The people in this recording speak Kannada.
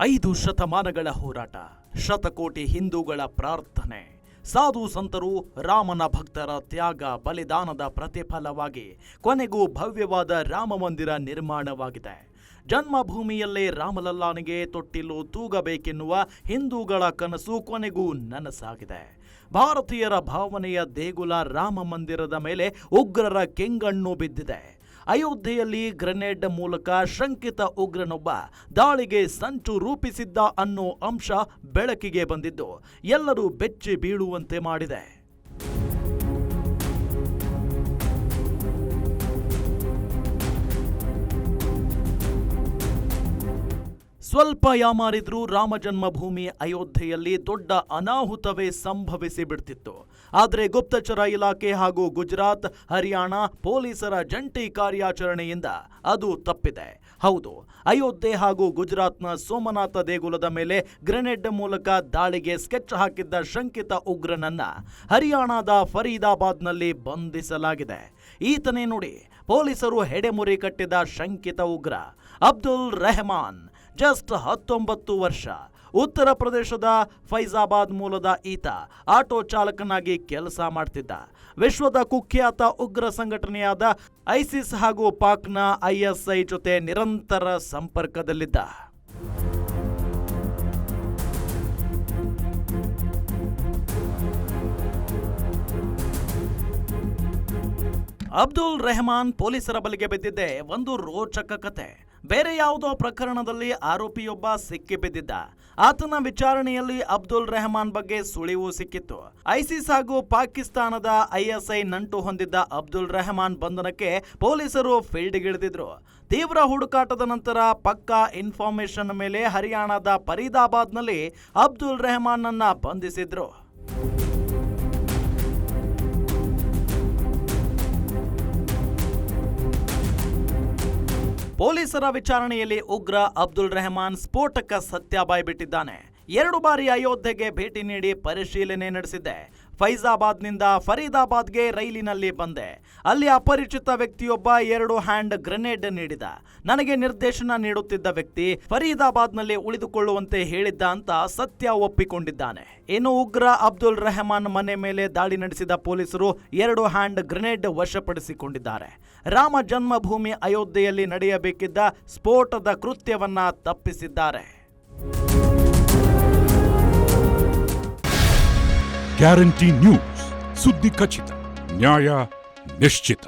5 ಶತಮಾನಗಳ ಹೋರಾಟ, ಶತಕೋಟಿ ಹಿಂದೂಗಳ ಪ್ರಾರ್ಥನೆ, ಸಾಧು ಸಂತರು, ರಾಮನ ಭಕ್ತರ ತ್ಯಾಗ ಬಲಿದಾನದ ಪ್ರತಿಫಲವಾಗಿ ಕೊನೆಗೂ ಭವ್ಯವಾದ ರಾಮ ಮಂದಿರ ನಿರ್ಮಾಣವಾಗಿದೆ. ಜನ್ಮಭೂಮಿಯಲ್ಲೇ ರಾಮಲಲ್ಲಾನಿಗೆ ತೊಟ್ಟಿಲು ತೂಗಬೇಕೆನ್ನುವ ಹಿಂದೂಗಳ ಕನಸು ಕೊನೆಗೂ ನನಸಾಗಿದೆ. ಭಾರತೀಯರ ಭಾವನೆಯ ದೇಗುಲ ರಾಮ ಮಂದಿರದ ಮೇಲೆ ಉಗ್ರರ ಕೆಂಗಣ್ಣು ಬಿದ್ದಿದೆ. ಅಯೋಧ್ಯೆಯಲ್ಲಿ ಗ್ರೆನೇಡ್ ಮೂಲಕ ಶಂಕಿತ ಉಗ್ರನೊಬ್ಬ ದಾಳಿಗೆ ಸಂಚು ರೂಪಿಸಿದ್ದ ಅನ್ನೋ ಅಂಶ ಬೆಳಕಿಗೆ ಬಂದಿದ್ದು ಎಲ್ಲರೂ ಬೆಚ್ಚಿ ಬೀಳುವಂತೆ ಮಾಡಿದೆ. ಸ್ವಲ್ಪ ಯಾಮಾರಿದ್ರೂ ರಾಮ ಜನ್ಮಭೂಮಿ ಅಯೋಧ್ಯೆಯಲ್ಲಿ ದೊಡ್ಡ ಅನಾಹುತವೇ ಸಂಭವಿಸಿ ಬಿಡ್ತಿತ್ತು. ಆದರೆ ಗುಪ್ತಚರ ಇಲಾಖೆ ಹಾಗೂ ಗುಜರಾತ್, ಹರಿಯಾಣ ಪೊಲೀಸರ ಜಂಟಿ ಕಾರ್ಯಾಚರಣೆಯಿಂದ ಅದು ತಪ್ಪಿದೆ. ಹೌದು, ಅಯೋಧ್ಯೆ ಹಾಗೂ ಗುಜರಾತ್ನ ಸೋಮನಾಥ ದೇಗುಲದ ಮೇಲೆ ಗ್ರೆನೇಡ್ ಮೂಲಕ ದಾಳಿಗೆ ಸ್ಕೆಚ್ ಹಾಕಿದ್ದ ಶಂಕಿತ ಉಗ್ರನನ್ನ ಹರಿಯಾಣದ ಫರೀದಾಬಾದ್ನಲ್ಲಿ ಬಂಧಿಸಲಾಗಿದೆ. ಈತನೇ ನೋಡಿ, ಪೊಲೀಸರು ಹೆಡೆಮುರಿ ಕಟ್ಟಿದ ಶಂಕಿತ ಉಗ್ರ ಅಬ್ದುಲ್ ರೆಹಮಾನ್. ಜಸ್ಟ್ 19 ವರ್ಷ. ಉತ್ತರ ಪ್ರದೇಶದ ಫೈಜಾಬಾದ್ ಮೂಲದ ಈತ ಆಟೋ ಚಾಲಕನಾಗಿ ಕೆಲಸ ಮಾಡ್ತಿದ್ದ. ವಿಶ್ವದ ಕುಖ್ಯಾತ ಉಗ್ರ ಸಂಘಟನೆಯಾದ ಐಸಿಸ್ ಹಾಗೂ ಪಾಕ್ನ ISI ಜೊತೆ ನಿರಂತರ ಸಂಪರ್ಕದಲ್ಲಿದ್ದ. ಅಬ್ದುಲ್ ರೆಹಮಾನ್ ಪೊಲೀಸರ ಬಲೆಗೆ ಬಿದ್ದಿದ್ದೆ ಒಂದು ರೋಚಕ ಕತೆ. ಬೇರೆ ಯಾವುದೋ ಪ್ರಕರಣದಲ್ಲಿ ಆರೋಪಿಯೊಬ್ಬ ಸಿಕ್ಕಿಬಿದ್ದಿದ್ದ. ಆತನ ವಿಚಾರಣೆಯಲ್ಲಿ ಅಬ್ದುಲ್ ರೆಹಮಾನ್ ಬಗ್ಗೆ ಸುಳಿವು ಸಿಕ್ಕಿತ್ತು. ಐಸಿಸ್ ಹಾಗೂ ಪಾಕಿಸ್ತಾನದ ISI ನಂಟು ಹೊಂದಿದ್ದ ಅಬ್ದುಲ್ ರೆಹಮಾನ್ ಬಂಧನಕ್ಕೆ ಪೊಲೀಸರು ಫೀಲ್ಡ್ಗಿಳಿದಿದ್ರು. ತೀವ್ರ ಹುಡುಕಾಟದ ನಂತರ ಪಕ್ಕಾ ಇನ್ಫಾರ್ಮೇಶನ್ ಮೇಲೆ ಹರಿಯಾಣದ ಫರೀದಾಬಾದ್ನಲ್ಲಿ ಅಬ್ದುಲ್ ರೆಹಮಾನ್ ಅನ್ನ ಬಂಧಿಸಿದ್ರು. ಪೊಲೀಸರ ವಿಚಾರಣೆಯಲ್ಲಿ ಉಗ್ರ ಅಬ್ದುಲ್ ರೆಹಮಾನ್ ಸ್ಫೋಟಕ ಸತ್ಯ ಬಾಯ್ಬಿಟ್ಟಿದ್ದಾನೆ. 2 ಬಾರಿ ಅಯೋಧ್ಯೆಗೆ ಭೇಟಿ ನೀಡಿ ಪರಿಶೀಲನೆ ನಡೆಸಿದ್ದೆ. ಫೈಜಾಬಾದ್ನಿಂದ ಫರೀದಾಬಾದ್ಗೆ ರೈಲಿನಲ್ಲಿ ಬಂದೆ. ಅಲ್ಲಿ ಅಪರಿಚಿತ ವ್ಯಕ್ತಿಯೊಬ್ಬ 2 ಹ್ಯಾಂಡ್ ಗ್ರೆನೇಡ್ ನೀಡಿದ. ನನಗೆ ನಿರ್ದೇಶನ ನೀಡುತ್ತಿದ್ದ ವ್ಯಕ್ತಿ ಫರೀದಾಬಾದ್ನಲ್ಲಿ ಉಳಿದುಕೊಳ್ಳುವಂತೆ ಹೇಳಿದ್ದ ಅಂತ ಸತ್ಯ ಒಪ್ಪಿಕೊಂಡಿದ್ದಾನೆ. ಇನ್ನು ಉಗ್ರ ಅಬ್ದುಲ್ ರೆಹಮಾನ್ ಮನೆ ಮೇಲೆ ದಾಳಿ ನಡೆಸಿದ ಪೊಲೀಸರು 2 ಹ್ಯಾಂಡ್ ಗ್ರೆನೇಡ್ ವಶಪಡಿಸಿಕೊಂಡಿದ್ದಾರೆ. ರಾಮ ಜನ್ಮಭೂಮಿ ಅಯೋಧ್ಯೆಯಲ್ಲಿ ನಡೆಯಬೇಕಿದ್ದ ಸ್ಫೋಟದ ಕೃತ್ಯವನ್ನ ತಪ್ಪಿಸಿದ್ದಾರೆ. ಗ್ಯಾರಂಟಿ ನ್ಯೂಸ್, ಸುದ್ದಿ ಖಚಿತ, ನ್ಯಾಯ ನಿಶ್ಚಿತ.